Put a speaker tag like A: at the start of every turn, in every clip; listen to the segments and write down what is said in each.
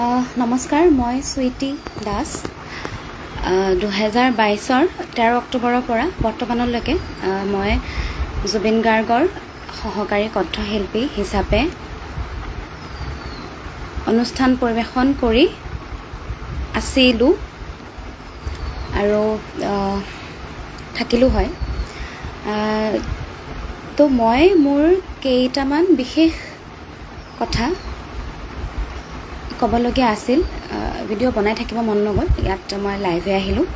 A: নমস্কাৰ, মই সুইটি দাস। 2022 13 অক্টোবৰৰ পৰা বৰ্তমানলৈকে মই জুবিন গাৰ্গৰ সহকাৰী কণ্ঠশিল্পী হিচাপে অনুষ্ঠান পৰিৱেশন কৰি আছিলোঁ আৰু থাকিলোঁ হয়। তো মই মোৰ কেইটামান বিশেষ কথা ক'বলগীয়া আছিল। ভিডিঅ' বনাই থাকিব মন নগ'ল, ইয়াত মই লাইভে আহিলোঁ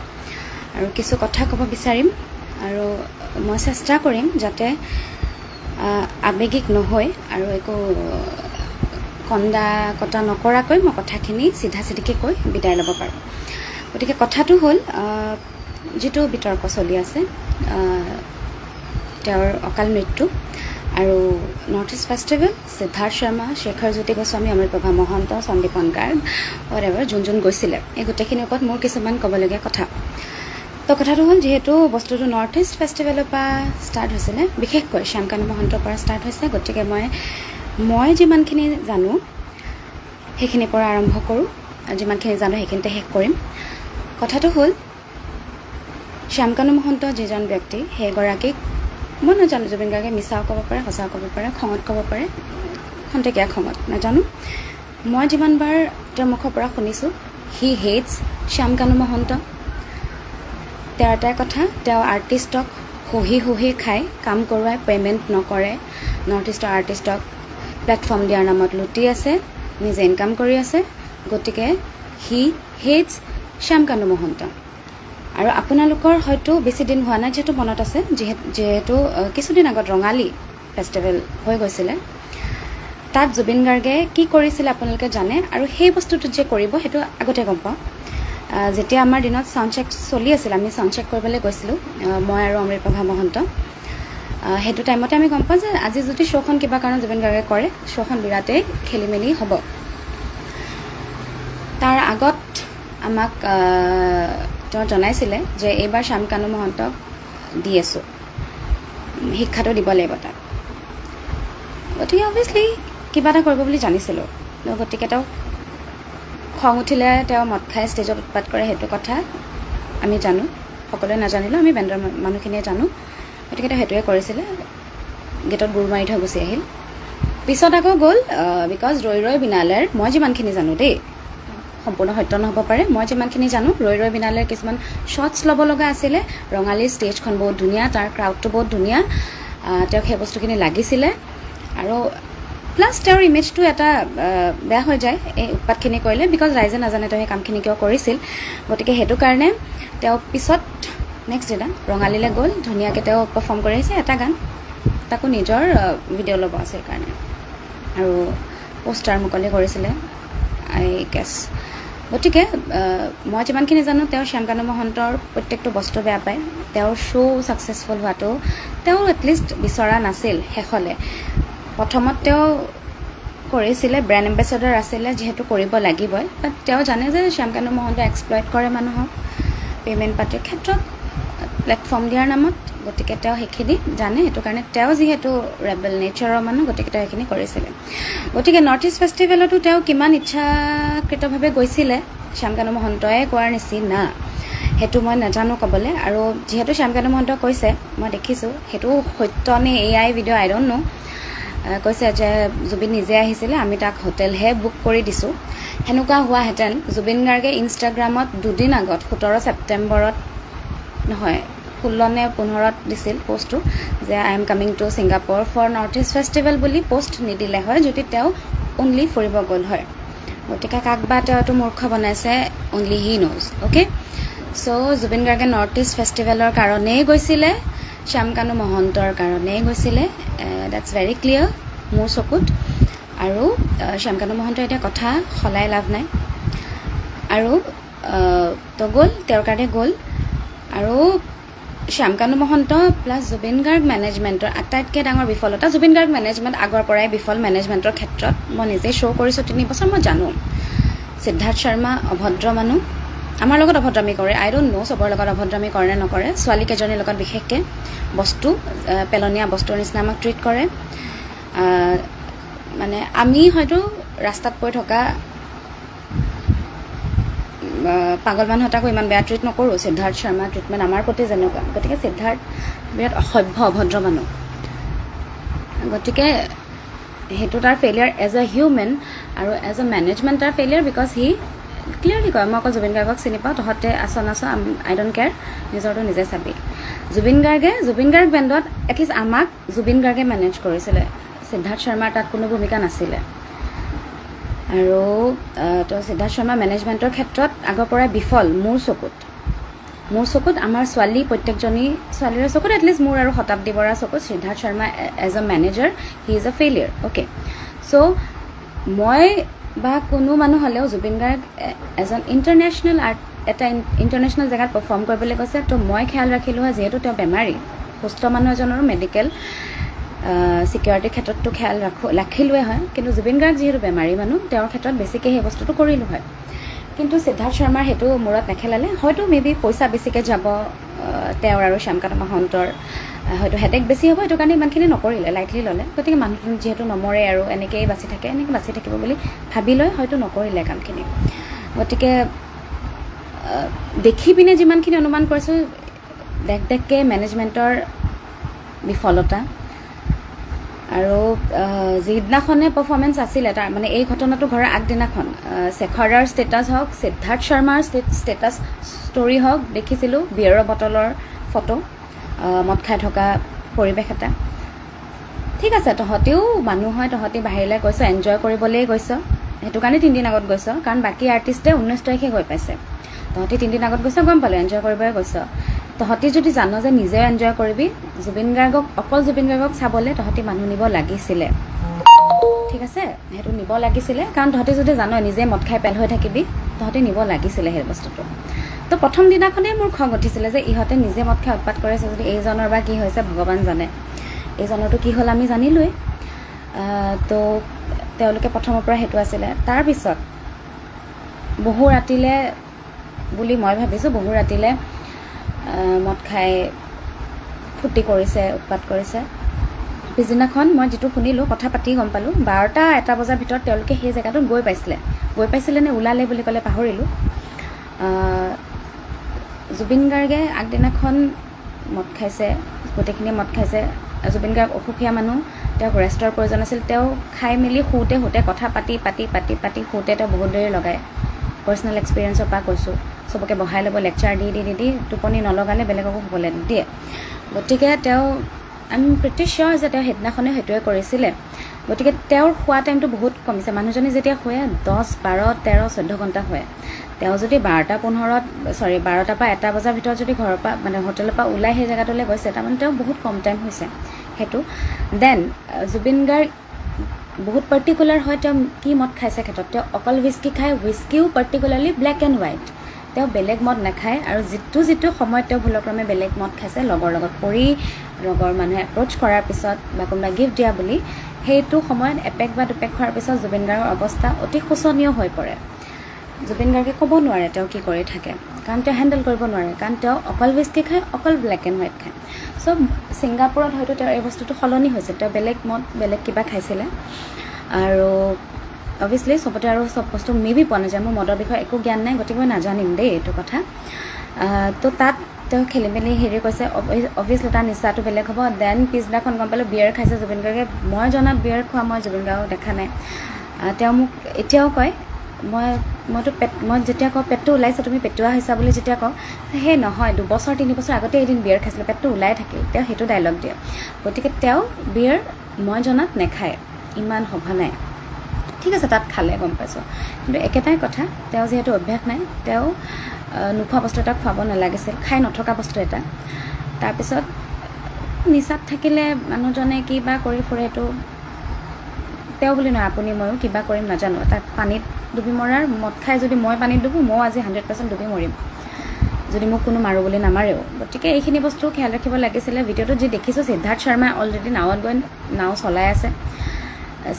A: আৰু কিছু কথা ক'ব বিচাৰিম আৰু মই চেষ্টা কৰিম যাতে আৱেগিক নহয় আৰু একো কন্দা কটা নকৰাকৈ মই কথাখিনি চিধা চিধিকৈ কৈ বিদায় ল'ব পাৰোঁ। গতিকে কথাটো হ'ল, যিটো বিতৰ্ক চলি আছে তেওঁৰ অকাল মৃত্যু আৰু North east Festival, Siddhartha Sharma, Shekhar Jyoti Goswami, Amritprabha Mahanta, Sandipan Garg, whatever যোন গৈছিলে, এই গোটেইখিনিৰ ওপৰত মোৰ কিছুমান ক'বলগীয়া কথা। তো কথাটো হ'ল, যিহেতু বস্তুটো নৰ্থ ইষ্ট ফেষ্টিভেলৰ পৰা ষ্টাৰ্ট হৈছিলে, বিশেষকৈ শ্যামকানু মহন্তৰ পৰা ষ্টাৰ্ট হৈছে, গতিকে মই যিমানখিনি জানো সেইখিনিৰ পৰা আৰম্ভ কৰোঁ, যিমানখিনি জানো সেইখিনিতে শেষ কৰিম। কথাটো হ'ল, শ্যামকানু মহন্ত যিজন ব্যক্তি, সেইগৰাকীক মই নাজানো, জুবিন গাৰ্গে মিছাও ক'ব পাৰে, সঁচাও ক'ব পাৰে, খঙত ক'ব পাৰে, খন্তেকীয়া খঙত, নাজানো। মই যিমানবাৰ তেওঁৰ মুখৰ পৰা শুনিছোঁ, হি হেটছ শ্যামকানু মহন্ত। তেওঁৰ এটাই কথা, তেওঁ আৰ্টিষ্টক সহি খাই কাম কৰোৱাই পে'মেণ্ট নকৰে, নৰ্থ ইষ্টৰ আৰ্টিষ্টক প্লেটফৰ্ম দিয়াৰ নামত লুটি আছে, নিজে ইনকাম কৰি আছে, গতিকে হি হেটছ শ্যামকানু মহন্ত। আৰু আপোনালোকৰ হয়তো বেছি দিন হোৱা নাই, যিহেতু মনত আছে, যিহেতু কিছুদিন আগত ৰঙালী ফেষ্টিভেল হৈ গৈছিলে, তাত জুবিন গাৰ্গে কি কৰিছিলে আপোনালোকে জানে, আৰু সেই বস্তুটো যে কৰিব সেইটো আগতে গম পাওঁ। যেতিয়া আমাৰ দিনত চাউণ্ড চেক চলি আছিল, আমি চাউণ্ড চেক কৰিবলৈ গৈছিলোঁ, মই আৰু অমৃতপ্ৰভা মহন্ত। সেইটো টাইমতে আমি গম পাওঁ যে আজি যদি শ্ব'খন কিবা কাৰণত জুবিন গাৰ্গে কৰে, শ্ব'খন বিৰাটেই খেলি মেলি হ'ব। তাৰ আগত আমাক তেওঁ জনাইছিলে যে এইবাৰ শ্যামকানু মহন্তক দি আছোঁ, শিক্ষাটো দিব লাগিব তাক। গতিকে অভিয়াছলি কিবা এটা কৰিব বুলি জানিছিলোঁ, গতিকে তেওঁ খং উঠিলে তেওঁ মদ খাই ষ্টেজত উৎপাত কৰে, সেইটো কথা আমি জানো, সকলোৱে নাজানিলেও আমি বেণ্ডৰ মানুহখিনিয়ে জানো। গতিকে তেওঁ সেইটোৱে কৰিছিলে, গেটত গুৰ মাৰি থৈ গুচি আহিল। পিছত আকৌ গ'ল, বিকজ ৰৈ বিনালেৰ, মই যিমানখিনি জানো দেই, সম্পূৰ্ণ সত্য নহ'ব পাৰে, মই যিমানখিনি জানো, ৰৈ বিনালেৰ কিছুমান শ্বটছ ল'ব লগা আছিলে। ৰঙালী ষ্টেজখন বহুত ধুনীয়া, তাৰ ক্ৰাউডটো বহুত ধুনীয়া, তেওঁক সেই বস্তুখিনি লাগিছিলে। আৰু প্লাছ তেওঁৰ ইমেজটো এটা বেয়া হৈ যায় এই উৎপাতখিনি কৰিলে, বিকজ ৰাইজে নাজানে তেওঁ সেই কামখিনি কিয় কৰিছিল। গতিকে সেইটো কাৰণে তেওঁ পিছত নেক্সট দিনা ৰঙালীলৈ গ'ল, ধুনীয়াকৈ তেওঁ পাৰফৰ্ম কৰি আহিছে এটা গান, তাকো নিজৰ ভিডিঅ' ল'ব আছে সেইকাৰণে, আৰু পোষ্টাৰ মুকলি কৰিছিলে আই গেছ। গতিকে মই যিমানখিনি জানো, তেওঁ শ্যামকানু মহন্তৰ প্ৰত্যেকটো বস্তু বেয়া পায়। তেওঁৰ শ্ব' ছাকচেছফুল হোৱাটো তেওঁ এটলিষ্ট বিচৰা নাছিল শেষলৈ। প্ৰথমত তেওঁ কৰিছিলে, ব্ৰেণ্ড এম্বেচাডৰ আছিলে, যিহেতু কৰিব লাগিবই, বাট তেওঁ জানে যে শ্যামকানু মহন্ত এক্সপ্লইট কৰে মানুহক পে'মেণ্ট পাতিৰ ক্ষেত্ৰত, প্লেটফৰ্ম দিয়াৰ নামত। গতিকে তেওঁ সেইখিনি জানে, সেইটো কাৰণে তেওঁ যিহেতু ৰেবেল নেচাৰৰ মানুহ, গতিকে তেওঁ সেইখিনি কৰিছিলে। গতিকে নৰ্থ ইষ্ট ফেষ্টিভেলতো তেওঁ কিমান ইচ্ছাকৃতভাৱে গৈছিলে শ্যামকানু মহন্তই কোৱাৰ নিচিনা, সেইটো মই নাজানো ক'বলৈ। আৰু যিহেতু শ্যামকানু মহন্ত কৈছে, মই দেখিছোঁ, সেইটো সত্য নে এআই ভিডিঅ' আই ডণ্ট নো, কৈছে যে জুবিন নিজে আহিছিলে, আমি তাক হোটেলহে বুক কৰি দিছোঁ। সেনেকুৱা হোৱাহেঁতেন জুবিন গাৰ্গে ইনষ্টাগ্ৰামত দুদিন আগত 17 ছেপ্টেম্বৰত নহয় 16 নে 15ত দিছিল পষ্টটো যে I am coming to Singapore for north east festival বুলি পোষ্ট নিদিলে হয়, যদি তেওঁ অনলি ফুৰিব গ'ল হয়। গতিকে কাক বা তেওঁ এইটো মূৰ্খ বনাইছে, অনলি হি ন'জ। অ'কে, চ' জুবিন গাৰ্গে নৰ্থ ইষ্ট ফেষ্টিভেলৰ কাৰণেই গৈছিলে, শ্যামকানু মহন্তৰ কাৰণেই গৈছিলে, ডেটছ ভেৰি ক্লিয়াৰ মোৰ চকুত। আৰু শ্যামকানু মহন্তৰ এতিয়া কথা সলাই লাভ নাই, আৰু তো গ'ল, তেওঁৰ কাৰণে গ'ল। আৰু শ্যামকানু মহন্ত প্লাছ জুবিন গাৰ্গ মেনেজমেণ্টৰ আটাইতকৈ ডাঙৰ বিফলতা, জুবিন গাৰ্গ মেনেজমেণ্ট আগৰ পৰাই বিফল মেনেজমেণ্টৰ ক্ষেত্ৰত, মই নিজে শ্ব' কৰিছোঁ 3 বছৰ, মই জানো। সিদ্ধাৰ্থ শৰ্মা অভদ্ৰ মানুহ, আমাৰ লগত অভদ্ৰামী কৰে, আই ডণ্ট নো চবৰ লগত অভদ্ৰামী কৰে নে নকৰে, ছোৱালীকেইজনীৰ লগত বিশেষকৈ বস্তু পেলনীয়া বস্তুৰ নিচিনা আমাক ট্ৰিট কৰে। মানে আমি হয়তো ৰাস্তাত পৰি থকা পাগল মানুহ এটাকো ইমান বেয়া ট্ৰিট নকৰোঁ সিদ্ধাৰ্থ শৰ্মা ট্ৰিটমেণ্ট আমাৰ প্ৰতি যেনেকুৱা গতিকে সিদ্ধাৰ্থ বিৰাট অসভ্য অভদ্ৰ মানুহ গতিকে সেইটো তাৰ ফেইলিয়াৰ এজ এ হিউমেন আৰু এজ এ মেনেজমেণ্ট তাৰ ফেইলিয়াৰ বিকজ হি ক্লিয়াৰলি কয় মই অকল জুবিন গাৰ্গক চিনি পাওঁ তহঁতে আছ আই ডোণ্ট কেয়াৰ নিজৰটো নিজে চাবি জুবিন গাৰ্গ বেণ্ডত এটলিষ্ট আমাক জুবিন গাৰ্গে মেনেজ কৰিছিলে সিদ্ধাৰ্থ শৰ্মাৰ তাত কোনো ভূমিকা নাছিলে আৰু তো সিদ্ধাৰ্থ শৰ্মা মেনেজমেণ্টৰ ক্ষেত্ৰত আগৰ পৰাই বিফল মোৰ চকুত আমাৰ ছোৱালী প্ৰত্যেকজনী ছোৱালীৰ চকুত এটলিষ্ট মোৰ আৰু শতাব্দী বৰাৰ চকুত Siddharth Sharma as a manager he is a failure okay so' মই বা কোনো মানুহ হ'লেও জুবিন গাৰ্গ এজন ইণ্টাৰনেশ্যনেল এটা ইণ্টাৰনেশ্যনেল জেগাত পাৰফৰ্ম কৰিবলৈ কৈছে তো মই খেয়াল ৰাখিলোঁ হয় যিহেতু তেওঁ বেমাৰী সুস্থ মানুহ এজনৰো মেডিকেল ছিকিউৰিটিৰ ক্ষেত্ৰততো খেয়াল ৰাখিলোৱে হয় কিন্তু জুবিন গাৰ্গ যিহেতু বেমাৰী মানুহ তেওঁৰ ক্ষেত্ৰত বেছিকৈ সেই বস্তুটো কৰিলোঁ হয় কিন্তু সিদ্ধাৰ্থ শৰ্মাৰ সেইটো মূৰত নেখেলালে হয়তো মেবি পইচা বেছিকৈ যাব তেওঁৰ আৰু শ্যামকান্ত মহন্তৰ হয়তো হেডেক বেছি হ'ব সেইটো কাৰণে ইমানখিনি নকৰিলে লাইটলি ল'লে গতিকে মানুহটো যিহেতু নমৰে আৰু এনেকৈয়ে বাচি থাকিব বুলি ভাবি লৈ হয়তো নকৰিলে কামখিনি গতিকে দেখি পিনে যিমানখিনি অনুমান কৰিছোঁ দেখকৈ মেনেজমেণ্টৰ বিফলতা আৰু যিদিনাখনে পাৰফৰ্মেঞ্চ আছিলে তাৰ মানে এই ঘটনাটো ঘৰৰ আগদিনাখন শেখৰাৰ ষ্টেটাছ হওক সিদ্ধাৰ্থ শৰ্মাৰ ষ্টেটাছ ষ্টৰি হওক দেখিছিলোঁ বিয়েৰৰ বটলৰ ফটো মদ খাই থকা পৰিৱেশ এটা ঠিক আছে তহঁতেও মানুহ হয় তহঁতি বাহিৰলৈ গৈছ এনজয় কৰিবলৈ গৈছ সেইটো কাৰণে 3 দিন আগত গৈছ কাৰণ বাকী আৰ্টিষ্টে 19 তাৰিখে গৈ পাইছে তহঁতি 3 দিন আগত গৈছ গম পালোঁ এনজয় কৰিবলৈ গৈছ তহঁতি যদি জান যে নিজেও এনজয় কৰিবি অকল জুবিন গাৰ্গক চাবলৈ তহঁতি মানুহ নিব লাগিছিলে ঠিক আছে সেইটো নিব লাগিছিলে কাৰণ তহঁতি যদি জান নিজে মদ খাই পেল হৈ থাকিবি তহঁতি নিব লাগিছিলে সেই বস্তুটো তো প্ৰথম দিনাখনেই মোৰ খং উঠিছিলে যে ইহঁতে নিজে মদ খাই উৎপাত কৰিছে যদি এইজনৰ বা কি হৈছে ভগৱান জানে এইজনৰতো কি হ'ল আমি জানিলোৱেই তো তেওঁলোকে প্ৰথমৰ পৰা সেইটো আছিলে তাৰপিছত বহু ৰাতিলৈ বুলি মই ভাবিছোঁ বহু ৰাতিলৈ মদ খাই ফূৰ্তি কৰিছে উৎপাত কৰিছে পিছদিনাখন মই যিটো শুনিলোঁ কথা পাতি গম পালোঁ 12টা-1টা বজাৰ ভিতৰত তেওঁলোকে সেই জেগাটোত গৈ পাইছিলে নে ওলালে বুলি ক'লে পাহৰিলোঁ জুবিন গাৰ্গে আগদিনাখন মদ খাইছে গোটেইখিনি মদ খাইছে জুবিন গাৰ্গ অসুখীয়া মানুহ তেওঁক ৰেষ্টৰ প্ৰয়োজন আছিল তেওঁ খাই মেলি শুওঁতে কথা পাতি শুওঁতে তেওঁ বহুত দেৰি লগায় পাৰ্চনেল এক্সপিৰিয়েঞ্চৰ পৰা কৈছোঁ চবকে বহাই ল'ব লেকচাৰ দি টোপনি নলগালে বেলেগকো শুবলৈ নিদিয়ে গতিকে তেওঁ আই এম প্ৰিটি চিয়'ৰ যে তেওঁ সেইদিনাখনে সেইটোৱে কৰিছিলে গতিকে তেওঁৰ শোৱা টাইমটো বহুত কমিছে মানুহজনী যেতিয়া শুৱে 10, 12, 13, 14 ঘণ্টা শুৱে তেওঁ যদি 12টা পৰা 1টা বজাৰ ভিতৰত যদি ঘৰৰ পৰা মানে হোটেলৰ পৰা ওলাই সেই জেগাটোলৈ গৈছে তাৰমানে তেওঁ বহুত কম টাইম হৈছে সেইটো দেন জুবিন গাৰ্গ বহুত পাৰ্টিকুলাৰ হয় তেওঁ কি মদ খাইছে ক্ষেত্ৰত তেওঁ অকল হুইস্কি খায় হুইস্কিও পাৰ্টিকুলাৰলি ব্লেক এণ্ড হোৱাইট তেওঁ বেলেগ মদ নাখায় আৰু যিটো সময়ত তেওঁ ভুলক্ৰমে বেলেগ মদ খাইছে লগৰ লগত পৰি লগৰ মানুহে এপ্ৰ'চ কৰাৰ পিছত বা কোনোবা গিফ্ট দিয়া বুলি সেইটো সময়ত এপেক বা দুপেক খোৱাৰ পিছত জুবিন গাৰ্গৰ অৱস্থা অতি শোচনীয় হৈ পৰে জুবিন গাৰ্গে ক'ব নোৱাৰে তেওঁ কি কৰি থাকে কাৰণ তেওঁ হেণ্ডেল কৰিব নোৱাৰে কাৰণ তেওঁ অকল হুইস্কি খায় অকল ব্লেক এণ্ড হোৱাইট খায় চ' ছিংগাপুৰত হয়তো তেওঁৰ এই বস্তুটো সলনি হৈছে তেওঁ বেলেগ মদ বেলেগ কিবা খাইছিলে আৰু অভিয়াছলি চবতে আৰু চব বস্তু মেবি পোৱা নাযায় মোৰ মদৰ বিষয়ে একো জ্ঞান নাই গতিকে মই নাজানিম দেই এইটো কথা তো তাত তেওঁ খেলি মেলি হেৰি কৈছে অভিয়াছলি তাৰ নিচাটো বেলেগ হ'ব দেন পিছদিনাখন গম পালোঁ বিয়েৰ খাইছে জুবিন গাৰ্গে মই জনাত বিয়েৰ খোৱা মই জুবিন গাৰ্গক দেখা নাই তেওঁ মোক এতিয়াও কয় মই যেতিয়া কওঁ পেটটো ওলাইছে তুমি পেটুৱা হৈছা বুলি যেতিয়া কওঁ সেই নহয় 2 বছৰ 3 বছৰ আগতে এদিন বিয়েৰ খাইছিলে পেটটো ওলাই থাকিল তেওঁ সেইটো ডাইলগ দিয়ে গতিকে তেওঁ বিয়েৰ মই জনাত নেখায় ইমান সঘনাই ঠিক আছে তাত খালে গম পাইছোঁ কিন্তু একেটাই কথা তেওঁ যিহেতু অভ্যাস নাই তেওঁ নোখোৱা বস্তু এটা খুৱাব নালাগিছিল খাই নথকা বস্তু এটা তাৰপিছত নিচাত থাকিলে মানুহজনে কিবা কৰি ফুৰে এইটো তেওঁ বুলি নহয় আপুনি ময়ো কিবা কৰিম নাজানো তাক পানীত ডুবি মৰাৰ মদ খাই যদি মই পানীত ডুবো মই আজি 100% ডুবি মৰিম যদি মোক কোনো মাৰোঁ বুলি নামাৰেও গতিকে এইখিনি বস্তু খেয়াল ৰাখিব লাগিছিলে ভিডিঅ'টোত যি দেখিছোঁ সিদ্ধাৰ্থ শৰ্মাই অলৰেডি নাৱত গৈ নাও চলাই আছে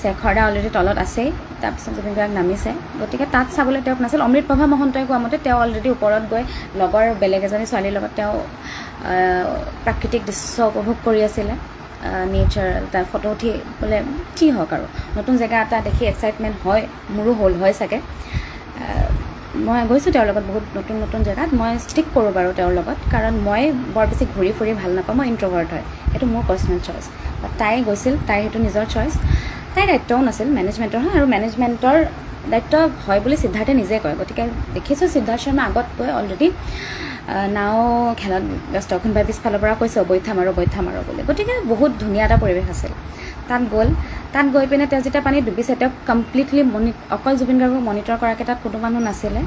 A: শেখৰা অলৰেডি তলত আছেই তাৰপিছত জুবিন গাৰ্গ নামিছে গতিকে তাত চাবলৈ তেওঁক নাছিল অমৃতপ্ৰভা মহন্তই কোৱা মতে তেওঁ অলৰেডি ওপৰত গৈ লগৰ বেলেগ এজনী ছোৱালীৰ লগত তেওঁ প্ৰাকৃতিক দৃশ্য উপভোগ কৰি আছিলে নেচাৰ তাৰ ফটো উঠি বোলে কি হওক আৰু নতুন জেগা এটা দেখি এক্সাইটমেণ্ট হয় মোৰো হয় চাগে মই গৈছোঁ তেওঁৰ লগত বহুত নতুন নতুন জেগাত মই ষ্টিক কৰোঁ বাৰু তেওঁৰ লগত কাৰণ মই বৰ বেছি ঘূৰি ফুৰি ভাল নাপাওঁ মই ইণ্ট্ৰভাৰ্ট হয় সেইটো মোৰ পাৰ্চনেল চইচ তাই গৈছিল তাইৰ সেইটো নিজৰ চইচ তাইৰ দায়িত্বও নাছিল মেনেজমেণ্টৰ হয় আৰু মেনেজমেণ্টৰ দায়িত্ব হয় বুলি সিদ্ধাৰ্থে নিজে কয় গতিকে দেখিছোঁ সিদ্ধাৰ্থ শৰ্মা আগত গৈ অলৰেডি নাও খেলত ব্যস্ত কোনোবাই পিছফালৰ পৰা কৈছে বৈঠা মাৰো বুলি গতিকে বহুত ধুনীয়া এটা পৰিৱেশ আছিল তাত গৈ পিনে তেওঁ যেতিয়া পানীত ডুবিছে তেওঁক কমপ্লিটলি অকল জুবিন গাৰ্গক মনিটৰ কৰাকৈ তাত কোনো মানুহ নাছিলে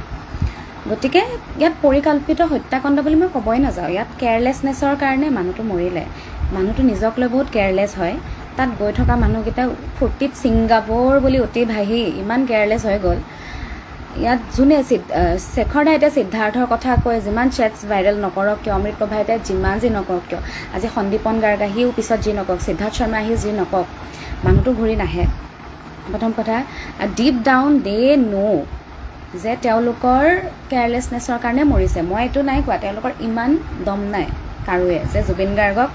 A: গতিকে ইয়াত পৰিকল্পিত হত্যাকাণ্ড বুলি মই ক'বই নাযাওঁ ইয়াত কেয়াৰলেছনেছৰ কাৰণে মানুহটো মৰিলে মানুহটো নিজক লৈ বহুত কেয়াৰলেছ হয় তাত গৈ থকা মানুহকেইটা ফূৰ্তিত ছিংগাপুৰ বুলি অতি ভাহি ইমান কেয়াৰলেছ হৈ গ'ল ইয়াত যোনে শেখৰ দাই এতিয়া সিদ্ধাৰ্থৰ কথা কৈ যিমান চেটছ ভাইৰেল নকৰক কিয় অমৃত প্ৰভাই এতিয়া যিমান যি নকৰক কিয় আজি সন্দীপন গাৰ্গ আহিও পিছত যি নকওক সিদ্ধাৰ্থ শৰ্মা আহি যি নকওক মানুহটো ঘূৰি নাহে প্ৰথম কথা ডিপ ডাউন দে ন' যে তেওঁলোকৰ কেয়াৰলেছনেছৰ কাৰণে মৰিছে মই এইটো নাই কোৱা তেওঁলোকৰ ইমান দম নাই কাৰোৱে যে জুবিন গাৰ্গক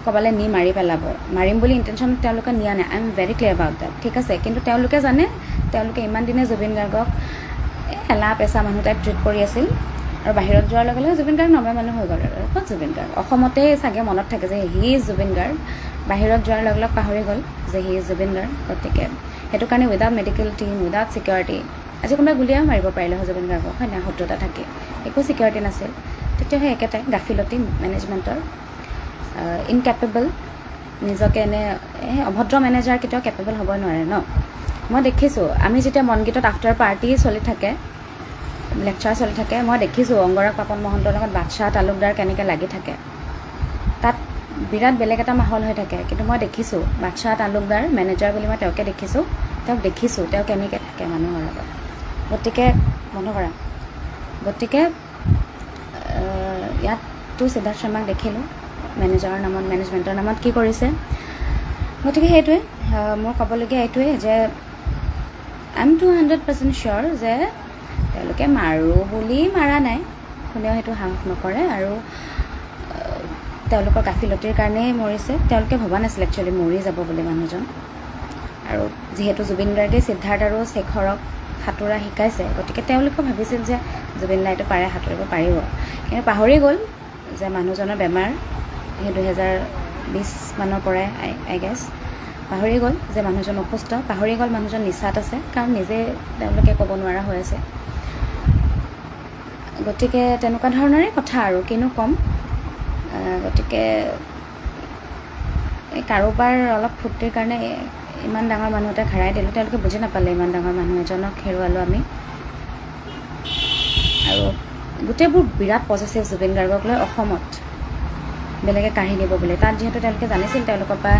A: ক'বালে নি মাৰি পেলাব মাৰিম বুলি ইণ্টেনশ্যন তেওঁলোকে নিয়া নাই I am very clear about that ঠিক আছে কিন্তু তেওঁলোকে জানে তেওঁলোকে ইমান দিনে জুবিন গাৰ্গক এলা পেচা মানুহ টাইপ ট্ৰিট কৰি আছিল আৰু বাহিৰত যোৱাৰ লগে লগে জুবিন গাৰ্গ নৰ্মেল মানুহ হৈ গ'ল আৰু ক'ত জুবিন গাৰ্গ অসমতে চাগে মনত থাকে যে হি ইজ জুবিন গাৰ্গ বাহিৰত যোৱাৰ লগে লগে পাহৰি গ'ল যে হি ইজ জুবিন গাৰ্গ গতিকে সেইটো কাৰণে without medical team without security আজি কোনোবাই গুলিয়াও মাৰিব পাৰিলে হয় জুবিন গাৰ্গক হয় নাই শত্ৰুতা থাকে একো চিকিউৰিটি নাছিল তেতিয়া সেই একেটাই গাফিলতি মেনেজমেণ্টৰ ইনকেপেবল নিজকে এনে অভদ্ৰ মেনেজাৰ কেতিয়াও কেপেবল হ'ব নোৱাৰে ন মই দেখিছোঁ আমি যেতিয়া মনগীতত আফটাৰ পাৰ্টি চলি থাকে লেকচাৰ চলি থাকে মই দেখিছোঁ অংগৰাগ পাপন মহন্তৰ লগত বাদশাহ তালুকদাৰ কেনেকৈ লাগি থাকে তাত বিৰাট বেলেগ এটা মাহল হৈ থাকে কিন্তু মই দেখিছোঁ বাদশাহ তালুকদাৰ মেনেজাৰ বুলি মই তেওঁক দেখিছোঁ তেওঁ কেনেকৈ থাকে মানুহৰ লগত গতিকে বন্ধ কৰা গতিকে ইয়াততো সিদ্ধাৰ্থ শৰ্মাক দেখিলোঁ মেনেজাৰৰ নামত মেনেজমেণ্টৰ নামত কি কৰিছে গতিকে সেইটোৱে মোৰ ক'বলগীয়া এইটোৱে যে আই এম 200% চিয়'ৰ যে তেওঁলোকে মাৰোঁ বুলি মাৰা নাই কোনেও সেইটো সাহস নকৰে আৰু তেওঁলোকৰ গাফিলতিৰ কাৰণেই মৰিছে তেওঁলোকে ভবা নাছিল একচুৱেলি মৰি যাব বুলি মানুহজন আৰু যিহেতু জুবিন গাৰ্গে সিদ্ধাৰ্থ আৰু শেখৰক সাঁতোৰা শিকাইছে গতিকে তেওঁলোকে ভাবিছিল যে জুবিন দাইটো পাৰে সাঁতুৰিব পাৰিব কিন্তু পাহৰি গ'ল যে মানুহজনৰ বেমাৰ সেই 2020 মানৰ পৰাই আই গেছ পাহৰি গ'ল যে মানুহজন অসুস্থ পাহৰি গ'ল মানুহজন নিচাত আছে কাৰণ নিজে তেওঁলোকে ক'ব নোৱাৰা হৈ আছে গতিকে তেনেকুৱা ধৰণৰে কথা আৰু কিনো ক'ম গতিকে এই কাৰোবাৰ অলপ ফূৰ্তিৰ কাৰণে ইমান ডাঙৰ মানুহ এটা হেৰাই দিলোঁ তেওঁলোকে বুজি নাপালে ইমান ডাঙৰ মানুহ এজনক হেৰুৱালোঁ আমি আৰু গোটেইবোৰ বিৰাট পজিটিভ জুবিন গাৰ্গক লৈ অসমত বেলেগে কাঢ়ি নিব বুলি তাত যিহেতু তেওঁলোকে জানিছিল তেওঁলোকৰ পৰা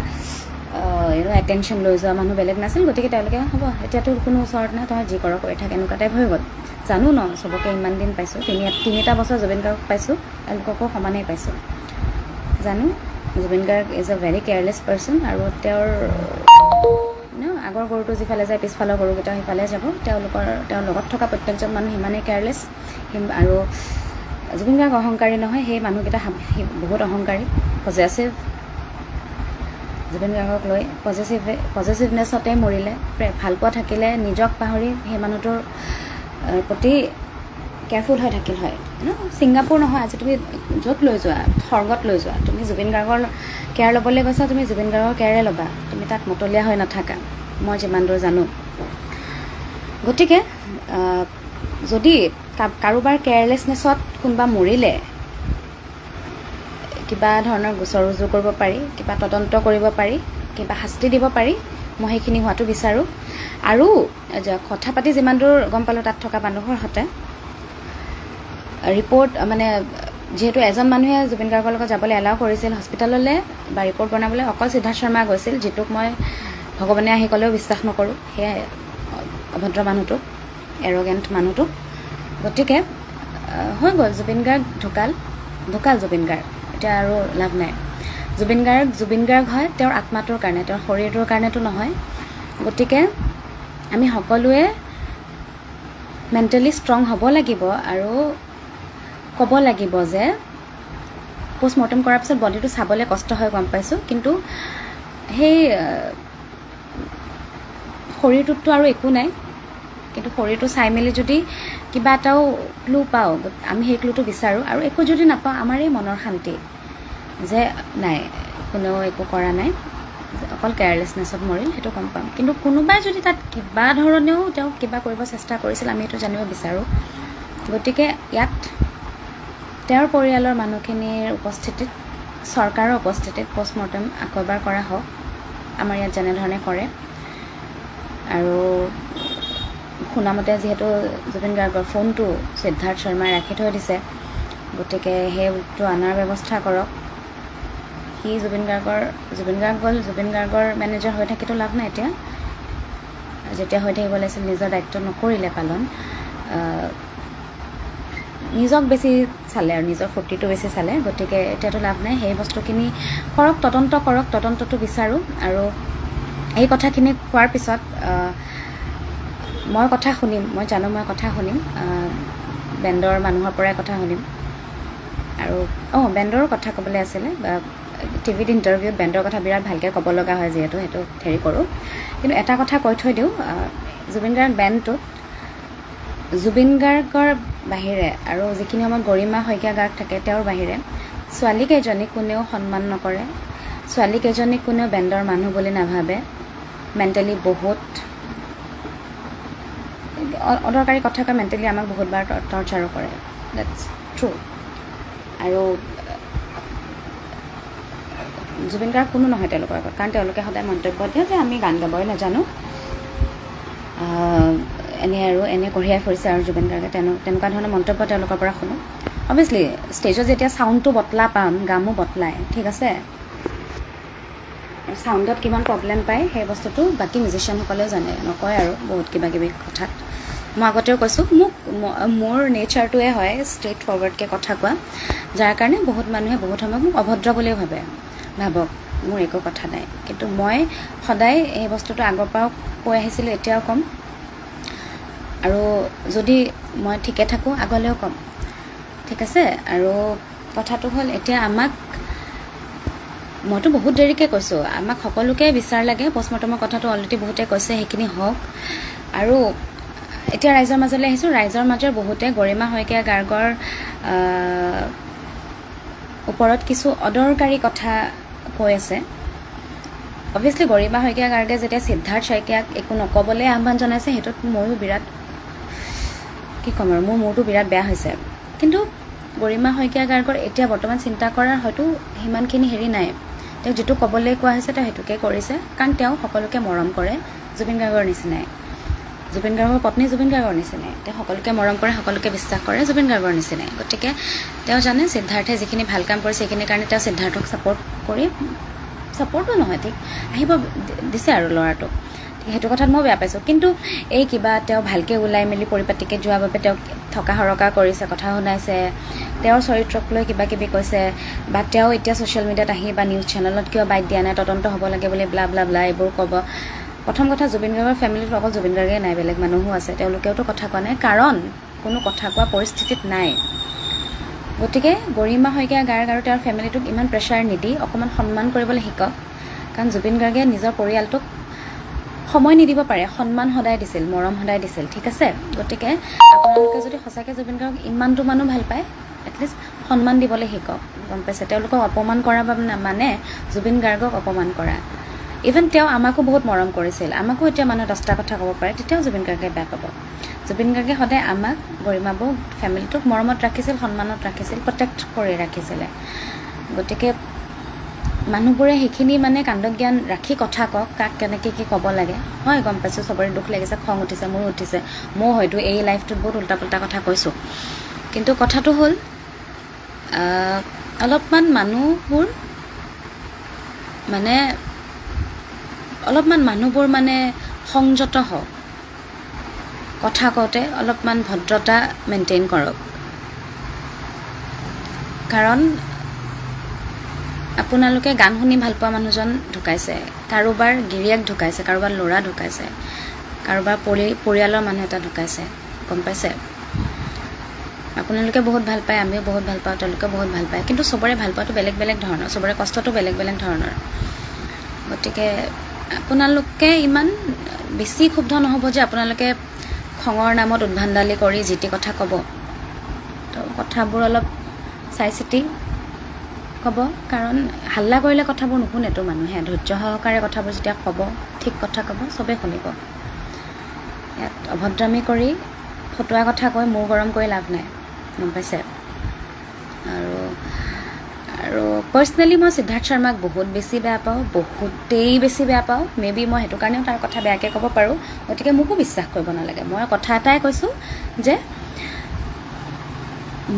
A: এটেনশ্যন লৈ যোৱা মানুহ বেলেগ নাছিল গতিকে তেওঁলোকে হ'ব এতিয়াতো কোনো ওচৰত নাই তই যি কৰ কৰি থাকে এনেকুৱা টাইপ হৈ গ'ল জানো ন চবকে ইমান দিন পাইছোঁ তিনিটা বছৰ জুবিন গাৰ্গক পাইছোঁ তেওঁলোককো সমানেই পাইছোঁ জানো Zubeen Garg is a very careless person আৰু তেওঁৰ আগৰ গৰুটো যিফালে যায় পিছফালৰ গৰুকেইটা সিফালে যাব তেওঁৰ লগত থকা প্ৰত্যেকজন মানুহ সিমানেই কেয়াৰলেছ আৰু জুবিন গাৰ্গ অহংকাৰী নহয় সেই মানুহকেইটা বহুত অহংকাৰী পজেচিভ জুবিন গাৰ্গক লৈ পজেচিভনেছতে মৰিলে ভালপোৱা থাকিলে নিজক পাহৰি সেই মানুহটোৰ প্ৰতি কেয়াৰফুল হৈ থাকিল হয় ছিংগাপুৰ নহয় আজি তুমি য'ত লৈ যোৱা স্বৰ্গত লৈ যোৱা তুমি জুবিন গাৰ্গৰ কেয়াৰ ল'বলৈ গৈছা তুমি জুবিন গাৰ্গৰ কেয়াৰে ল'বা তুমি তাত মতলীয়া হৈ নাথাকা মই যিমান দূৰ জানো গতিকে যদি কাৰোবাৰ কেয়াৰলেছনেছত কোনোবা মৰিলে কিবা ধৰণৰ গোচৰ ৰুজু কৰিব পাৰি কিবা তদন্ত কৰিব পাৰি কিবা শাস্তি দিব পাৰি মই সেইখিনি হোৱাটো বিচাৰোঁ আৰু কথা পাতি যিমান দূৰ গম পালোঁ তাত থকা মানুহৰ সৈতে ৰিপৰ্ট মানে যিহেতু এজন মানুহে জুবিন গাৰ্গৰ লগত যাবলৈ এলাউ কৰিছিল হস্পিটেললৈ বা ৰিপৰ্ট বনাবলৈ অকল সিদ্ধাৰ্থ শৰ্মা গৈছিল যিটোক মই ভগৱানে আহি ক'লেও বিশ্বাস নকৰোঁ সেয়াই অভদ্ৰ মানুহটো এৰগেণ্ট মানুহটো গতিকে হৈ গ'ল জুবিন গাৰ্গ ঢুকাল জুবিন গাৰ্গ এতিয়া আৰু লাভ নাই জুবিন গাৰ্গ হয় তেওঁৰ আত্মাটোৰ কাৰণে তেওঁৰ শৰীৰটোৰ কাৰণেতো নহয় গতিকে আমি সকলোৱে মেণ্টেলি ষ্ট্ৰং হ'ব লাগিব আৰু ক'ব লাগিব যে পোষ্টমৰ্টেম কৰাৰ পিছত বডিটো চাবলৈ কষ্ট হয় গম পাইছোঁ কিন্তু সেই শৰীৰটোততো আৰু একো নাই কিন্তু শৰীৰটো চাই মেলি যদি কিবা এটাও ক্লু পাওঁ আমি সেই ক্লুটো বিচাৰোঁ আৰু একো যদি নাপাওঁ আমাৰ এই মনৰ শান্তি যে নাই কোনেও একো কৰা নাই অকল কেয়াৰলেছনেছত মৰিল সেইটো গম পাম কিন্তু কোনোবাই যদি তাত কিবা ধৰণেও তেওঁ কিবা কৰিব চেষ্টা কৰিছিল আমি সেইটো জানিব বিচাৰোঁ গতিকে ইয়াত তেওঁৰ পৰিয়ালৰ মানুহখিনিৰ উপস্থিতিত চৰকাৰৰ উপস্থিতিত পষ্টমৰ্টেম আকৌ এবাৰ কৰা হওক আমাৰ ইয়াত যেনেধৰণে কৰে আৰু শুনামতে যিহেতু জুবিন গাৰ্গৰ ফোনটো সিদ্ধাৰ্থ শৰ্মাই ৰাখি থৈ দিছে গতিকে সেইটো অনাৰ ব্যৱস্থা কৰক সি জুবিন গাৰ্গৰ মেনেজাৰ হৈ থাকিতো লাভ নাই এতিয়া যেতিয়া হৈ থাকিব লাগিছিল নিজৰ দায়িত্ব নকৰিলে পালন নিজক বেছি চালে আৰু নিজৰ ফূৰ্তিটো বেছি চালে গতিকে এতিয়াতো লাভ নাই সেই বস্তুখিনি কৰক তদন্তটো বিচাৰোঁ আৰু এই কথাখিনি কোৱাৰ পিছত মই কথা শুনিম মই জানো মই কথা শুনিম বেণ্ডৰ মানুহৰ পৰাই কথা শুনিম আৰু বেণ্ডৰ কথা ক'বলৈ আছিলে টিভিত ইণ্টাৰভিউত বেণ্ডৰ কথা বিৰাট ভালকৈ ক'ব লগা হয় যিহেতু সেইটো হেৰি কৰোঁ কিন্তু এটা কথা কৈ থৈ দিওঁ জুবিন গাৰ্গ বেণ্ডটোত জুবিন গাৰ্গৰ বাহিৰে আৰু যিখিনি সময়ত গৰিমা শইকীয়া গাৰ্গ থাকে তেওঁৰ বাহিৰে ছোৱালীকেইজনীক কোনেও সন্মান নকৰে ছোৱালীকেইজনীক কোনেও বেণ্ডৰ মানুহ বুলি নাভাবে মেণ্টেলি বহুত অদৰকাৰী কথা কয় মেণ্টেলি আমাক বহুতবাৰ টৰ্চাৰো কৰে দেটছ ট্ৰু আৰু জুবিন গাৰ্গ কোনো নহয় তেওঁলোকৰ আগত কাৰণ তেওঁলোকে সদায় মন্তব্য দিয়ে যে আমি গান গাবই নাজানো এনে কঢ়িয়াই ফুৰিছে আৰু জুবিন গাৰ্গে তেনেকুৱা ধৰণৰ মন্তব্য তেওঁলোকৰ পৰা শুনো অভিয়াছলি ষ্টেজত যেতিয়া চাউণ্ডটো বটলা পাম গামো বটলায় ঠিক আছে চাউণ্ডত কিমান প্ৰব্লেম পায় সেই বস্তুটো বাকী মিউজিচিয়ানসকলেও জানে নকয় আৰু বহুত কিবা কিবি কথাত মই আগতেও কৈছোঁ মোৰ নেচাৰটোৱে হয় ষ্ট্ৰেইট ফৰৱাৰ্ডকৈ কথা কোৱা যাৰ কাৰণে বহুত মানুহে বহুত সময়ত মোক অভদ্ৰ বুলিও ভাবক মোৰ একো কথা নাই কিন্তু মই সদায় এই বস্তুটো আগৰ পৰাও কৈ আহিছিলোঁ এতিয়াও ক'ম আৰু যদি মই ঠিকে থাকোঁ আগলৈও ক'ম ঠিক আছে আৰু কথাটো হ'ল এতিয়া মইতো বহুত দেৰিকৈ কৈছোঁ আমাক সকলোকে বিচাৰ লাগে পষ্টমৰ্টেমৰ কথাটো অলৰেডি বহুতে কৈছে সেইখিনি হওক আৰু এতিয়া ৰাইজৰ মাজলৈ আহিছোঁ ৰাইজৰ মাজৰ বহুতে গৰিমা শইকীয়া গাৰ্গৰ ওপৰত কিছু অদৰকাৰী কথা কৈ আছে অভিয়াছলি গৰিমা শইকীয়া গাৰ্গে যেতিয়া সিদ্ধাৰ্থ শইকীয়াক একো নক'বলৈ আহ্বান জনাইছে সেইটোত ময়ো বিৰাট কি ক'ম আৰু মোৰ মূৰটো বিৰাট বেয়া হৈছে কিন্তু গৰিমা শইকীয়া গাৰ্গৰ এতিয়া বৰ্তমান চিন্তা কৰাৰ হয়তো সিমানখিনি হেৰি নাই তেওঁক যিটো ক'বলৈ কোৱা হৈছে তেওঁ সেইটোকে কৰিছে কাৰণ তেওঁ সকলোকে মৰম কৰে জুবিন গাৰ্গৰ নিচিনাই জুবিন গাৰ্গৰ পত্নী জুবিন গাৰ্গৰ নিচিনাই তেওঁ সকলোকে মৰম কৰে সকলোকে বিশ্বাস কৰে জুবিন গাৰ্গৰ নিচিনাই গতিকে তেওঁ জানে সিদ্ধাৰ্থে যিখিনি ভাল কাম কৰিছে সেইখিনিৰ কাৰণে তেওঁ সিদ্ধাৰ্থক ছাপৰ্টো নহয় ঠিক আহিব দিছে আৰু ল'ৰাটোক সেইটো কথাত মই বেয়া পাইছোঁ কিন্তু এই কিবা তেওঁ ভালকৈ ওলাই মেলি পৰিপাটিকৈ যোৱাৰ বাবে তেওঁক থকা সৰকা কৰিছে কথা শুনাইছে তেওঁৰ চৰিত্ৰক লৈ কিবা কিবি কৈছে বা তেওঁ এতিয়া ছ'চিয়েল মিডিয়াত আহি বা নিউজ চেনেলত কিয় বাইট দিয়া নাই তদন্ত হ'ব লাগে বুলি ব্লা ব্লা ব্লা এইবোৰ ক'ব প্ৰথম কথা জুবিন গাৰ্গৰ ফেমিলিত অকল জুবিন গাৰ্গে নাই বেলেগ মানুহো আছে তেওঁলোকেওতো কথা কোৱা নাই কাৰণ কোনো কথা কোৱা পৰিস্থিতিত নাই গতিকে গৰিমা শইকীয়া গাৰ্গ আৰু তেওঁৰ ফেমিলিটোক ইমান প্ৰেছাৰ নিদি অকণমান সন্মান কৰিবলৈ শিকক কাৰণ জুবিন গাৰ্গে নিজৰ পৰিয়ালটোক সময় নিদিব পাৰে সন্মান সদায় দিছিল মৰম সদায় দিছিল ঠিক আছে গতিকে আপোনালোকে যদি সঁচাকৈ জুবিন গাৰ্গক ইমানটো মানুহ ভাল পায় এটলিষ্ট সন্মান দিবলৈ শিকক গম পাইছে তেওঁলোকক অপমান কৰা মানে জুবিন গাৰ্গক অপমান কৰা ইভেন তেওঁ আমাকো বহুত মৰম কৰিছিল আমাকো এতিয়া মানুহে 10টা কথা ক'ব পাৰে তেতিয়াও জুবিন গাৰ্গে বেয়া পাব জুবিন গাৰ্গে সদায় আমাক গৰিমাবৌ ফেমিলিটোক মৰমত ৰাখিছিল সন্মানত ৰাখিছিল প্ৰটেক্ট কৰি ৰাখিছিলে গতিকে মানুহবোৰে সেইখিনি মানে কাণ্ডজ্ঞান ৰাখি কথা কওক কাক কেনেকৈ কি ক'ব লাগে হয় গম পাইছোঁ চবৰে দুখ লাগিছে খং উঠিছে মোৰো উঠিছে মই হয়তো এই লাইফটোত বহুত উল্টা পুল্টা কথা কৈছোঁ কিন্তু কথাটো হ'ল অলপমান মানুহবোৰ মানে সংযত হওক কথা কওঁতে অলপমান ভদ্ৰতা মেইনটেইন কৰক কাৰণ আপোনালোকে গান শুনি ভাল পোৱা মানুহজন ঢুকাইছে কাৰোবাৰ গিৰিয়েক ঢুকাইছে কাৰোবাৰ ল'ৰা ঢুকাইছে কাৰোবাৰ পৰিয়ালৰ মানুহ এটা ঢুকাইছে গম পাইছে আপোনালোকে বহুত ভাল পায় আমিও বহুত ভাল পাওঁ তেওঁলোকে বহুত ভাল পায় কিন্তু চবৰে ভাল পোৱাটো বেলেগ বেলেগ ধৰণৰ চবৰে কষ্টটো বেলেগ বেলেগ ধৰণৰ গতিকে আপোনালোকে ইমান বেছি ক্ষুব্ধ নহ'ব যে আপোনালোকে খঙৰ নামত উদ্ভাণ্ডালি কৰি যিটি কথা ক'ব তো কথাবোৰ অলপ চাই চিতি ক'ব কাৰণ হাল্লা কৰিলে কথাবোৰ নুশুনেতো মানুহে ধৈৰ্য সহকাৰে কথাবোৰ যেতিয়া ক'ব ঠিক কথা ক'ব চবেই শুনিব ইয়াত অভদ্ৰামি কৰি ফটোৱা কথা কৈ মূৰ গৰম কৰি লাভ নাই গম পাইছে আৰু পাৰ্চনেলি মই সিদ্ধাৰ্থ শৰ্মাক বহুত বেছি বেয়া পাওঁ বহুতেই বেছি বেয়া পাওঁ মেবি মই সেইটো কাৰণেও তাৰ কথা বেয়াকৈ ক'ব পাৰোঁ গতিকে মোকো বিশ্বাস কৰিব নালাগে মই কথা এটাই কৈছোঁ যে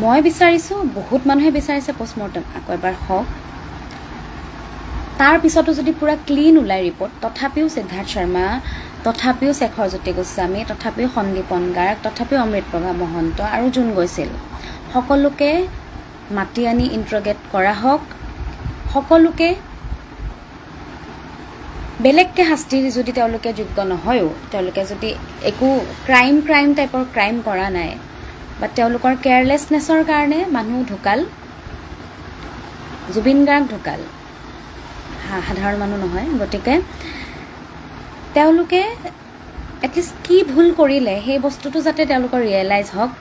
A: মই বিচাৰিছোঁ বহুত মানুহে বিচাৰিছে পষ্টমৰ্টেম আকৌ এবাৰ হওক তাৰ পিছতো যদি পুৰা ক্লিন ওলাই ৰিপৰ্ট তথাপিও সিদ্ধাৰ্থ শৰ্মা তথাপিও শেখৰজ্যোতি গোস্বামী তথাপিও সন্দীপন গাৰ্গ তথাপিও অমৃতপ্ৰভা মহন্ত আৰু যোন গৈছিল সকলোকে মাতি আনি ইণ্ট্ৰগেট কৰা হওক সকলোকে বেলেগকৈ শাস্তি যদি তেওঁলোকে যোগ্য নহয়ও তেওঁলোকে যদি একো ক্ৰাইম টাইপৰ ক্ৰাইম কৰা নাই বা তেওঁলোকৰ কেয়াৰলেছনেছৰ কাৰণে মানুহ ঢুকাল জুবিন গাৰ্গ ঢুকাল সাধাৰণ মানুহ নহয় গতিকে তেওঁলোকে এটলিষ্ট কি ভুল কৰিলে সেই বস্তুটো যাতে তেওঁলোকৰ ৰিয়েলাইজ হওক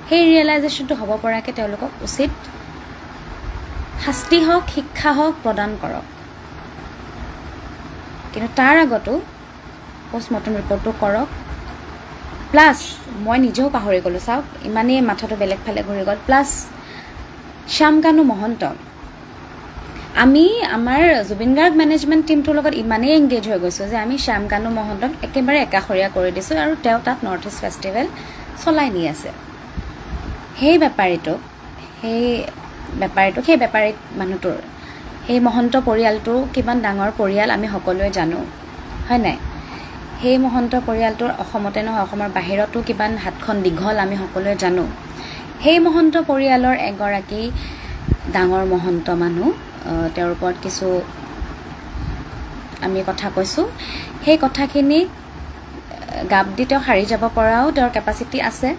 A: সেই ৰিয়েলাইজেশ্যনটো হ'ব পৰাকৈ তেওঁলোকক উচিত শাস্তি হওক শিক্ষা হওক প্ৰদান কৰক কিন্তু তাৰ আগতো পষ্টমৰ্টেম ৰিপৰ্টটো কৰক প্লাছ মই নিজেও পাহৰি গ'লোঁ চাওক ইমানেই মাথাটো বেলেগ ফালে ঘূৰি গ'ল প্লাছ শ্যামকানু মহন্ত আমি আমাৰ জুবিন গাৰ্গ মেনেজমেণ্ট টিমটোৰ লগত ইমানেই এংগেজ হৈ গৈছোঁ যে আমি শ্যামকানু মহন্তক একেবাৰে একাষৰীয়া কৰি দিছোঁ আৰু তেওঁ তাত নৰ্থ ইষ্ট ফেষ্টিভেল চলাই নি আছে সেই বেপাৰীটোক সেই বেপাৰী মানুহটোৰ সেই মহন্ত পৰিয়ালটো কিমান ডাঙৰ পৰিয়াল আমি সকলোৱে জানো হয় নাই সেই মহন্ত পৰিয়ালটোৰ অসমতে নহয় অসমৰ বাহিৰতো কিমান হাতখন দীঘল আমি সকলোৱে জানো সেই মহন্ত পৰিয়ালৰ এগৰাকী ডাঙৰ মহন্ত মানুহ তেওঁৰ ওপৰত কিছু আমি কথা কৈছোঁ সেই কথাখিনি গাপ দি তেওঁ সাৰি যাব পৰাও তেওঁৰ কেপাচিটি আছে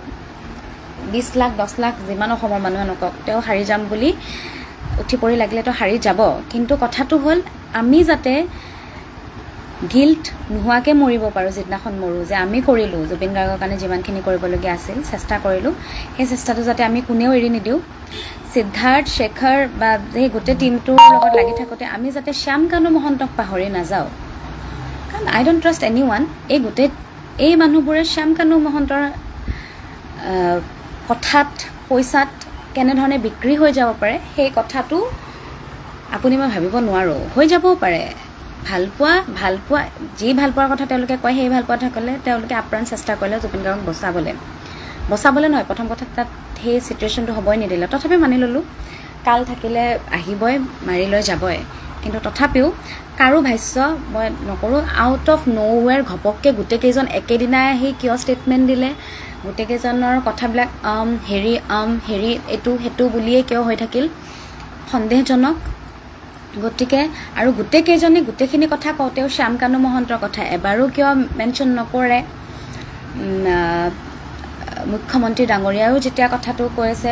A: 20 লাখ 10 লাখ যিমান অসমৰ মানুহে নকওক তেওঁ সাৰি যাম বুলি উঠি পৰি লাগিলে তেওঁ সাৰি যাব কিন্তু কথাটো হ'ল আমি যাতে গিল্ট নোহোৱাকৈ মৰিব পাৰোঁ যিদিনাখন মৰোঁ যে আমি কৰিলোঁ জুবিন গাৰ্গৰ কাৰণে যিমানখিনি কৰিবলগীয়া আছিল চেষ্টা কৰিলোঁ সেই চেষ্টাটো যাতে আমি কোনেও এৰি নিদিওঁ সিদ্ধাৰ্থ শেখৰ বা সেই গোটেই টিমটোৰ লগত লাগি থাকোঁতে আমি যাতে শ্যামকানু মহন্তক পাহৰি নাযাওঁ কাৰণ আই ডোণ্ট ট্ৰাষ্ট এনি ওৱান এই মানুহবোৰে শ্যামকানু মহন্তৰ কথাত পইচাত কেনেধৰণে বিক্ৰী হৈ যাব পাৰে সেই কথাটো আপুনি মই ভাবিব নোৱাৰোঁ হৈ যাবও পাৰে ভালপোৱা যি ভালপোৱাৰ কথা তেওঁলোকে কয় সেই ভালপোৱা থাকিলে তেওঁলোকে আপ্ৰাণ চেষ্টা কৰিলে জুবিন গাৰ্গক বচাবলৈ নহয় প্ৰথম কথা তাত সেই চিটুৱেশ্যনটো হ'বই নিদিলে তথাপি মানি ল'লোঁ কাল থাকিলে আহিবই মাৰি লৈ যাবই কিন্তু তথাপিও কাৰো ভাষ্য মই নকৰোঁ আউট অফ ন'ৱেৰ ঘপককৈ গোটেইকেইজন একেদিনাই আহি কিয় ষ্টেটমেণ্ট দিলে গোটেইকেইজনৰ কথাবিলাক হেৰি এইটো সেইটো বুলিয়েই কিয় হৈ থাকিল সন্দেহজনক গতিকে আৰু গোটেইকেইজনে গোটেইখিনি কথা কওঁতেও শ্যামকানু মহন্তৰ কথা এবাৰো কিয় মেনশ্যন নকৰে মুখ্যমন্ত্ৰী ডাঙৰীয়াও যেতিয়া কথাটো কৈছে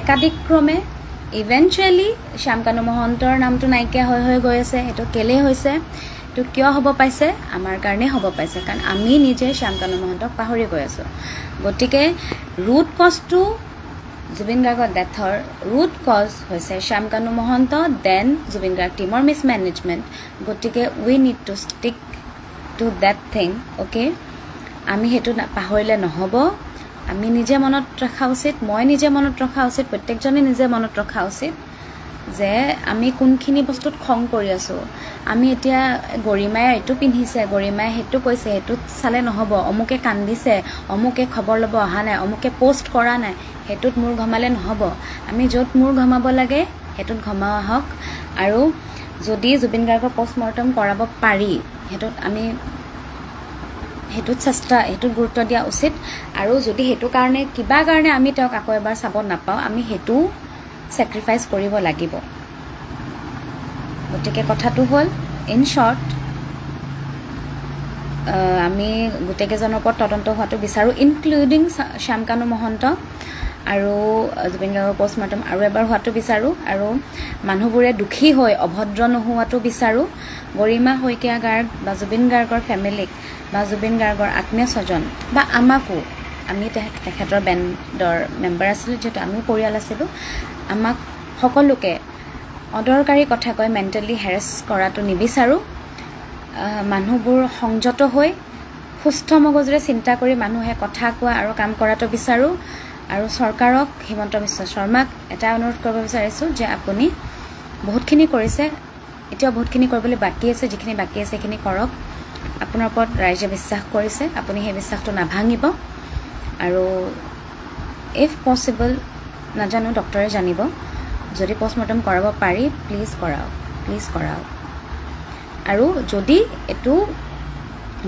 A: একাধিক্ৰমে ইভেঞ্চুৱেলি শ্যামকানু মহন্তৰ নামটো নাইকিয়া হৈ গৈ আছে সেইটো কেলেই হৈছে এইটো কিয় হ'ব পাইছে আমাৰ কাৰণেই হ'ব পাইছে কাৰণ আমি নিজে শ্যামকানু মহন্তক পাহৰি গৈ আছোঁ গতিকে ৰুট কজটো জুবিন গাৰ্গৰ ডেথৰ ৰুট কজ হৈছে শ্যামকানু মহন্ত দেন জুবিন গাৰ্গ টিমৰ মিছমেনেজমেণ্ট গতিকে we need to stick to that thing okay আমি সেইটো পাহৰিলে নহ'ব আমি নিজে মনত ৰখা উচিত মই নিজে মনত ৰখা উচিত প্ৰত্যেকজনে নিজে মনত ৰখা উচিত যে আমি কোনখিনি বস্তুত খং কৰি আছোঁ আমি এতিয়া গৰিমায়ে এইটো পিন্ধিছে গৰিমায়ে সেইটো কৈছে সেইটোত চালে নহ'ব অমুকে কান্দিছে অমুকে খবৰ ল'ব অহা নাই অমুকে পোষ্ট কৰা নাই সেইটোত মূৰ ঘমালে নহ'ব আমি য'ত মূৰ ঘমাব লাগে সেইটোত ঘমাওৱা হওক আৰু যদি জুবিন গাৰ্গৰ পষ্টমৰ্টেম কৰাব পাৰি সেইটোত গুৰুত্ব দিয়া উচিত আৰু যদি সেইটো কাৰণে কিবা কাৰণে আমি তেওঁক আকৌ এবাৰ চাব নাপাওঁ আমি সেইটো ছেক্ৰিফাইচ কৰিব লাগিব গতিকে কথাটো হ'ল ইন শ্বৰ্ট আমি গোটেইকেইজনৰ ওপৰত তদন্ত হোৱাটো বিচাৰোঁ ইনক্লুডিং শ্যামকানু মহন্ত আৰু জুবিন গাৰ্গৰ পষ্টমৰ্টেম আৰু এবাৰ হোৱাটো বিচাৰোঁ আৰু মানুহবোৰে দুখী হৈ অভদ্ৰ নোহোৱাটো বিচাৰোঁ গৰিমা শইকীয়া গাৰ্গ বা জুবিন গাৰ্গৰ ফেমিলিক বা জুবিন গাৰ্গৰ আত্মীয় স্বজন বা আমাকো, আমি তেখেতৰ বেণ্ডৰ মেম্বাৰ আছিলোঁ, যিহেতু আমিও পৰিয়াল আছিলোঁ, আমাক সকলোকে অদৰকাৰী কথা কৈ মেণ্টেলি হেৰেছ কৰাটো নিবিচাৰোঁ। মানুহবোৰ সংযত হৈ সুস্থ মগজুৰে চিন্তা কৰি মানুহে কথা কোৱা আৰু কাম কৰাটো বিচাৰোঁ। আৰু চৰকাৰক, হিমন্ত বিশ্ব শৰ্মাক এটা অনুৰোধ কৰিব বিচাৰিছোঁ যে আপুনি বহুতখিনি কৰিছে, এতিয়াও বহুতখিনি কৰিবলৈ বাকী আছে, যিখিনি বাকী আছে সেইখিনি কৰক। আপোনাৰ ওপৰত ৰাইজে বিশ্বাস কৰিছে, আপুনি সেই বিশ্বাসটো নাভাঙিব। আৰু ইফ পচিবল, নাজানো ডক্টৰে জানিব, যদি পষ্টমৰ্টম কৰাব পাৰি প্লিজ কৰাওক। আৰু যদি এইটো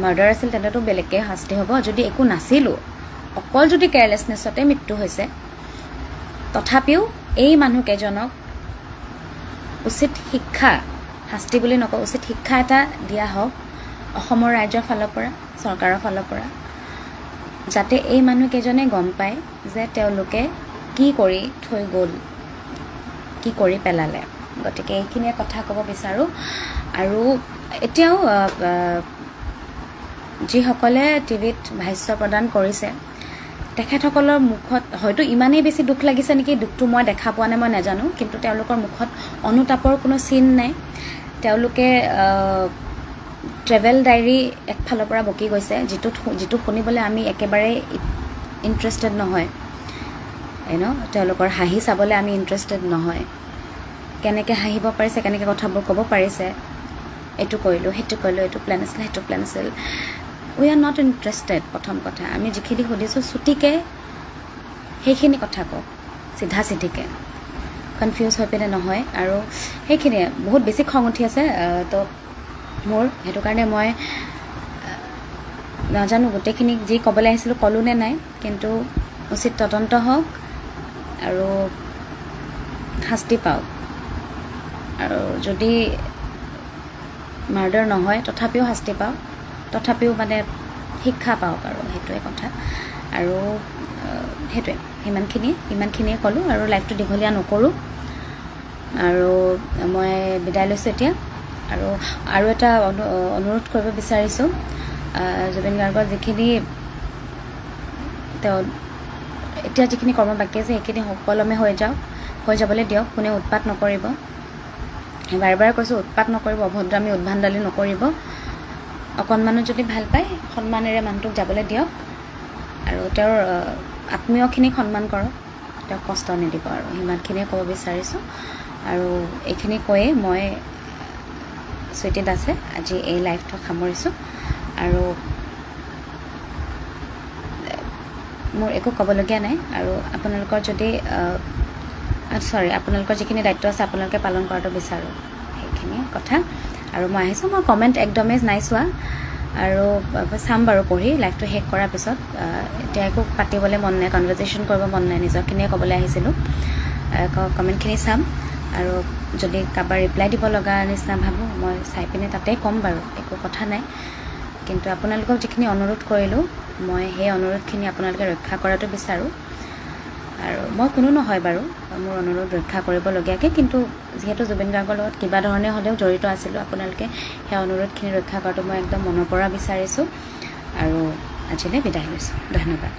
A: মাৰ্ডাৰ আছিল তেন্তেতো বেলেগকৈ শাস্তি হ'ব। যদি একো নাছিলোঁ, অকল যদি কেয়াৰলেছনেছতে মৃত্যু হৈছে, তথাপিও এই মানুহকেইজনক উচিত শিক্ষা, শাস্তি বুলি নকওঁ, উচিত শিক্ষা এটা দিয়া হওক অসমৰ ৰাইজৰ ফালৰ পৰা, চৰকাৰৰ ফালৰ পৰা, যাতে এই মানুহকেইজনে গম পায় যে তেওঁলোকে কি কৰি থৈ গ'ল, কি কৰি পেলালে। গতিকে এইখিনিয়ে কথা ক'ব বিচাৰোঁ। আৰু এতিয়াও যিসকলে টিভিত ভাষ্য প্ৰদান কৰিছে, তেখেতসকলৰ মুখত হয়তো ইমানেই বেছি দুখ লাগিছে নেকি, দুখটো মই দেখা পোৱা নাই, মই নাজানো, কিন্তু তেওঁলোকৰ মুখত অনুতাপৰ কোনো চিন নাই। তেওঁলোকে ট্ৰেভেল ডায়েৰী একফালৰ পৰা বকি গৈছে, যিটো শুনিবলৈ আমি একেবাৰে ইণ্টাৰেষ্টেড নহয়। তেওঁলোকৰ হাঁহি চাবলৈ আমি ইণ্টাৰেষ্টেড নহয়। কেনেকৈ হাঁহিব পাৰিছে, কেনেকৈ কথাবোৰ ক'ব পাৰিছে, এইটো কৰিলোঁ, সেইটো কৰিলোঁ, এইটো প্লেন আছিল, সেইটো প্লেন আছিল। We are not interested. প্ৰথম কথা, আমি যিখিনি সুধিছোঁ চুটিকৈ সেইখিনি কথা কওক, চিধা চিধিকৈ, কনফিউজ হৈ পিনে নহয়। আৰু সেইখিনিয়ে বহুত বেছি খং উঠি আছে তো মোৰ, সেইটো কাৰণে মই নাজানো গোটেইখিনি যি ক'বলৈ আহিছিলোঁ ক'লোঁ নে নাই, কিন্তু উচিত তদন্ত হওক আৰু শাস্তি পাওক। আৰু যদি মাৰ্ডাৰ নহয় তথাপিও শাস্তি পাওক, তথাপিও মানে শিক্ষা পাওক, আৰু সেইটোৱে কথা। আৰু সেইটোৱে, ইমানখিনিয়ে ক'লোঁ। আৰু লাইফটো দীঘলীয়া নকৰোঁ, আৰু মই বিদায় লৈছোঁ এতিয়া। আৰু এটা অনুৰোধ কৰিব বিচাৰিছোঁ, জুবিন গাৰ্গৰ যিখিনি তেওঁ এতিয়া যিখিনি কৰ্ম বাকী আছে সেইখিনি সুকলমে হৈ যাবলৈ দিয়ক। কোনেও উৎপাত নকৰিব, বাৰে বাৰে কৈছোঁ, উৎপাত নকৰিব, অভদ্ৰামী উদ্ভাণ্ডালি নকৰিব। অকণমানো যদি ভাল পায় সন্মানেৰে মানুহটোক যাবলৈ দিয়ক, আৰু তেওঁৰ আত্মীয়খিনিক সন্মান কৰক, তেওঁক কষ্ট নিদিব। আৰু সিমানখিনিয়ে ক'ব বিচাৰিছোঁ। আৰু এইখিনি কৈয়ে মই চুইটি দাসে আজি এই লাইভটো সামৰিছোঁ। আৰু মোৰ একো ক'বলগীয়া নাই। আৰু আপোনালোকৰ যদি আপোনালোকৰ যিখিনি দায়িত্ব আছে আপোনালোকে পালন কৰাটো বিচাৰোঁ, সেইখিনিয়ে কথা। আৰু মই আহিছোঁ, মই কমেণ্ট একদমেই নাই চোৱা, আৰু চাম বাৰু পঢ়ি লাইভটো শেষ কৰাৰ পিছত। এতিয়া একো পাতিবলৈ মন নাই, কনভাৰচেশ্যন কৰিব মন নাই, নিজৰখিনিয়ে ক'বলৈ আহিছিলোঁ। কমেণ্টখিনি চাম, আৰু যদি কাৰোবাৰ ৰিপ্লাই দিব লগা নিচিনা ভাবোঁ মই চাই পিনে তাতেই ক'ম বাৰু, একো কথা নাই। কিন্তু আপোনালোকক যিখিনি অনুৰোধ কৰিলোঁ, মই সেই অনুৰোধখিনি আপোনালোকে ৰক্ষা কৰাটো বিচাৰোঁ। আৰু মই কোনো নহয় বাৰু মোৰ অনুৰোধ ৰক্ষা কৰিবলগীয়াকৈ, কিন্তু যিহেতু জুবিন গাৰ্গৰ লগত কিবা ধৰণে হ'লেও জড়িত আছিলোঁ, আপোনালোকে সেই অনুৰোধখিনি ৰক্ষা কৰাটো মই একদম মনৰ পৰা বিচাৰিছোঁ। আৰু আজিলৈ বিদায় লৈছোঁ, ধন্যবাদ।